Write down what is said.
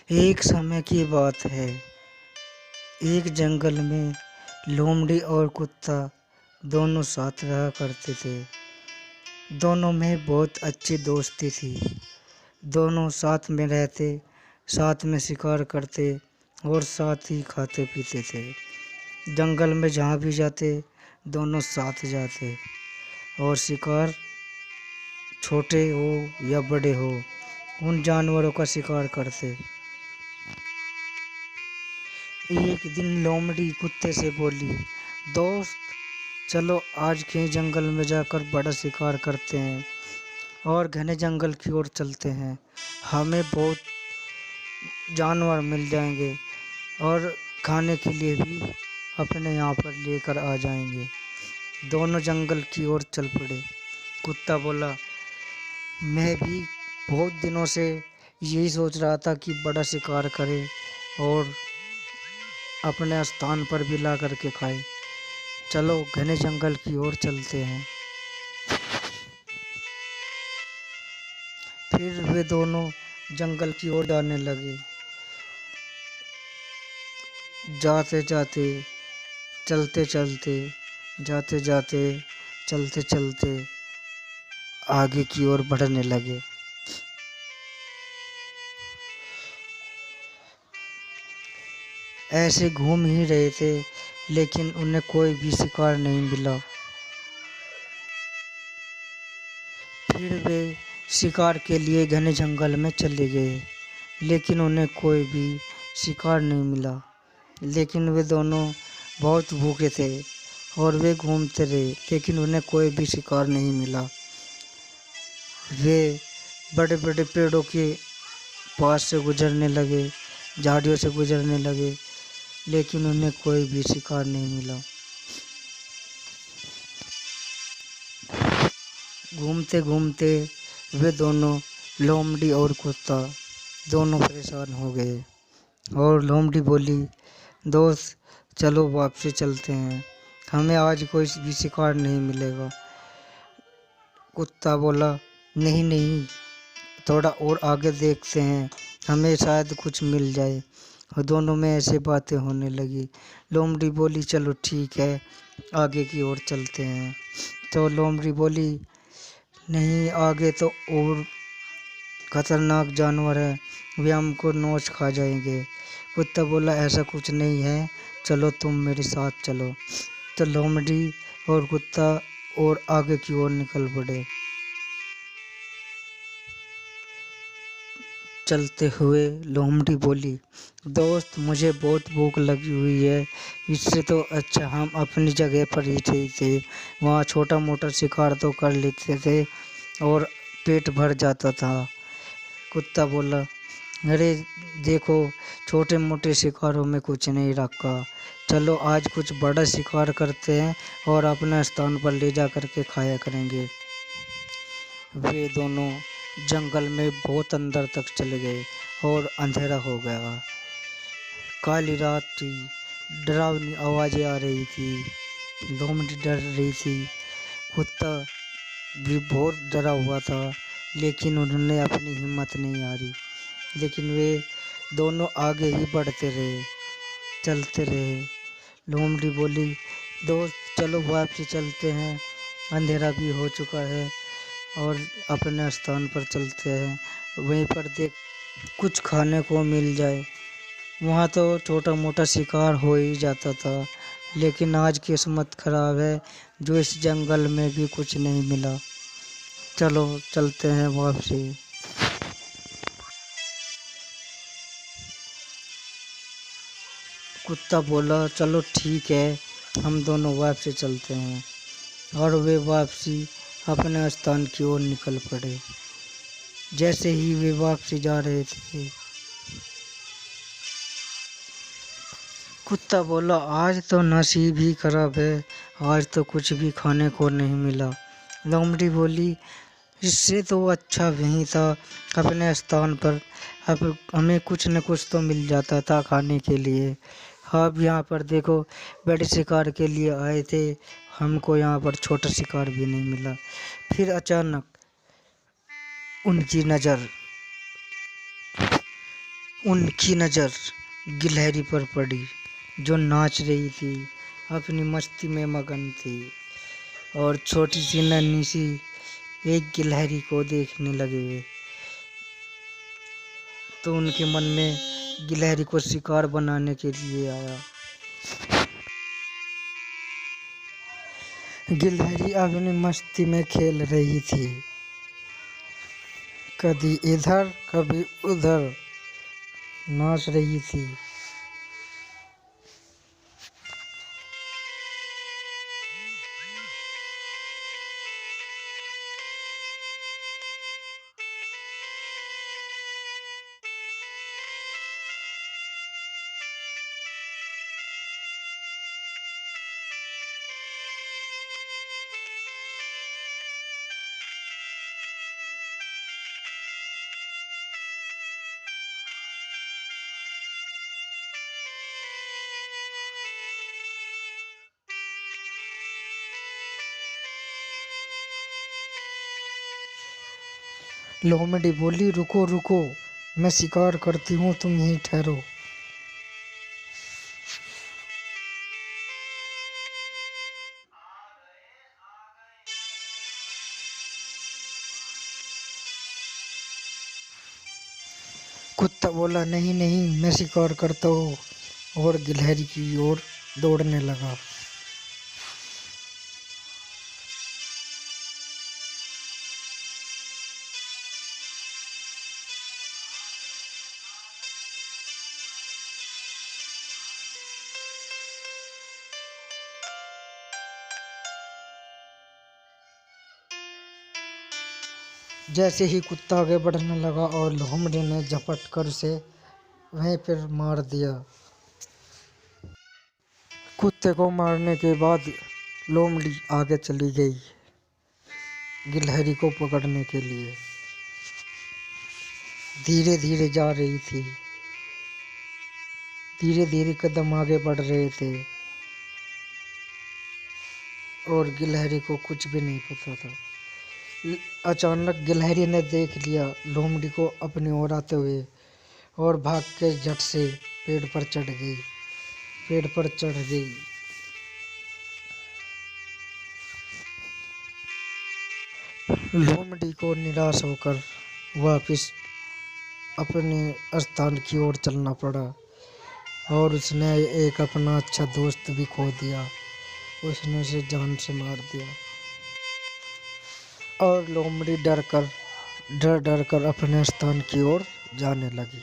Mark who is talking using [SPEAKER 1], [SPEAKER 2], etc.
[SPEAKER 1] एक समय की बात है। एक जंगल में लोमड़ी और कुत्ता दोनों साथ रहा करते थे। दोनों में बहुत अच्छी दोस्ती थी। दोनों साथ में रहते, साथ में शिकार करते और साथ ही खाते पीते थे। जंगल में जहाँ भी जाते दोनों साथ जाते और शिकार छोटे हो या बड़े हो उन जानवरों का शिकार करते। एक दिन लोमड़ी कुत्ते से बोली, दोस्त चलो आज कहीं जंगल में जाकर बड़ा शिकार करते हैं और घने जंगल की ओर चलते हैं। हमें बहुत जानवर मिल जाएंगे और खाने के लिए भी अपने यहाँ पर लेकर आ जाएंगे। दोनों जंगल की ओर चल पड़े। कुत्ता बोला, मैं भी बहुत दिनों से यही सोच रहा था कि बड़ा शिकार करें और अपने स्थान पर भी ला करके खाए। चलो घने जंगल की ओर चलते हैं। फिर वे दोनों जंगल की ओर जाने लगे। जाते जाते चलते चलते जाते जाते चलते चलते आगे की ओर बढ़ने लगे। ऐसे घूम ही रहे थे लेकिन उन्हें कोई भी शिकार नहीं मिला। फिर वे शिकार के लिए घने जंगल में चले गए लेकिन उन्हें कोई भी शिकार नहीं मिला। लेकिन वे दोनों बहुत भूखे थे और वे घूमते रहे लेकिन उन्हें कोई भी शिकार नहीं मिला। वे बड़े बड़े पेड़ों के पास से गुजरने लगे, झाड़ियों से गुजरने लगे लेकिन उन्हें कोई भी शिकार नहीं मिला। घूमते घूमते वे दोनों लोमड़ी और कुत्ता दोनों परेशान हो गए और लोमड़ी बोली, दोस्त चलो वापसी चलते हैं, हमें आज कोई भी शिकार नहीं मिलेगा। कुत्ता बोला, नहीं नहीं, थोड़ा और आगे देखते हैं, हमें शायद कुछ मिल जाए। और दोनों में ऐसे बातें होने लगी। लोमड़ी बोली, चलो ठीक है आगे की ओर चलते हैं। तो लोमड़ी बोली, नहीं आगे तो और खतरनाक जानवर है, वे हमको नोच खा जाएंगे। कुत्ता बोला, ऐसा कुछ नहीं है, चलो तुम मेरे साथ चलो। तो लोमड़ी और कुत्ता और आगे की ओर निकल पड़े। चलते हुए लोमड़ी बोली, दोस्त मुझे बहुत भूख लगी हुई है, इससे तो अच्छा हम अपनी जगह पर ही ठीक थे, वहाँ छोटा मोटा शिकार तो कर लेते थे और पेट भर जाता था। कुत्ता बोला, अरे देखो छोटे मोटे शिकारों में कुछ नहीं रखा, चलो आज कुछ बड़ा शिकार करते हैं और अपने स्थान पर ले जा कर के खाया करेंगे। वे दोनों जंगल में बहुत अंदर तक चले गए और अंधेरा हो गया। काली रात थी, डरावनी आवाज़ें आ रही थी, लोमड़ी डर रही थी, कुत्ता भी बहुत डरा हुआ था लेकिन उन्होंने अपनी हिम्मत नहीं हारी। लेकिन वे दोनों आगे ही बढ़ते रहे, चलते रहे। लोमड़ी बोली, दोस्त चलो वापसी चलते हैं, अंधेरा भी हो चुका है और अपने स्थान पर चलते हैं, वहीं पर देख कुछ खाने को मिल जाए। वहाँ तो छोटा मोटा शिकार हो ही जाता था लेकिन आज किस्मत खराब है जो इस जंगल में भी कुछ नहीं मिला। चलो चलते हैं वापसी। कुत्ता बोला, चलो ठीक है हम दोनों वापसी चलते हैं। और वे वापसी अपने स्थान की ओर निकल पड़े। जैसे ही वे वापसी जा रहे थे, कुत्ता बोला, आज तो नसीब ही खराब है, आज तो कुछ भी खाने को नहीं मिला। लोमड़ी बोली, इससे तो अच्छा वहीं था अपने स्थान पर, अब हमें कुछ न कुछ तो मिल जाता था खाने के लिए। अब यहाँ पर देखो बड़े शिकार के लिए आए थे, हमको यहाँ पर छोटा शिकार भी नहीं मिला। फिर अचानक उनकी नज़र उनकी नज़र गिलहरी पर पड़ी, जो नाच रही थी, अपनी मस्ती में मगन थी। और छोटी सी नन्ही सी एक गिलहरी को देखने लगे वे, तो उनके मन में गिलहरी को शिकार बनाने के लिए आया। गिलहरी अपनी मस्ती में खेल रही थी, कभी इधर कभी उधर नाच रही थी। लोमड़ी बोली, रुको रुको, मैं शिकार करती हूँ, तुम यहीं ठहरो। कुत्ता बोला, नहीं नहीं, मैं शिकार करता हूँ, और गिलहरी की ओर दौड़ने लगा। जैसे ही कुत्ता आगे बढ़ने लगा और लोमड़ी ने झपट कर उसे वहीं पर मार दिया। कुत्ते को मारने के बाद लोमड़ी आगे चली गई गिलहरी को पकड़ने के लिए। धीरे धीरे जा रही थी, धीरे धीरे कदम आगे बढ़ रहे थे, और गिलहरी को कुछ भी नहीं पता था। अचानक गिलहरी ने देख लिया लोमड़ी को अपनी ओर आते हुए, और भाग के झट से पेड़ पर चढ़ गई, पेड़ पर चढ़ गई। लोमड़ी को निराश होकर वापस अपने स्थान की ओर चलना पड़ा, और उसने एक अपना अच्छा दोस्त भी खो दिया। उसने उसे जान से मार दिया, और लोमड़ी डर डर कर अपने स्थान की ओर जाने लगी।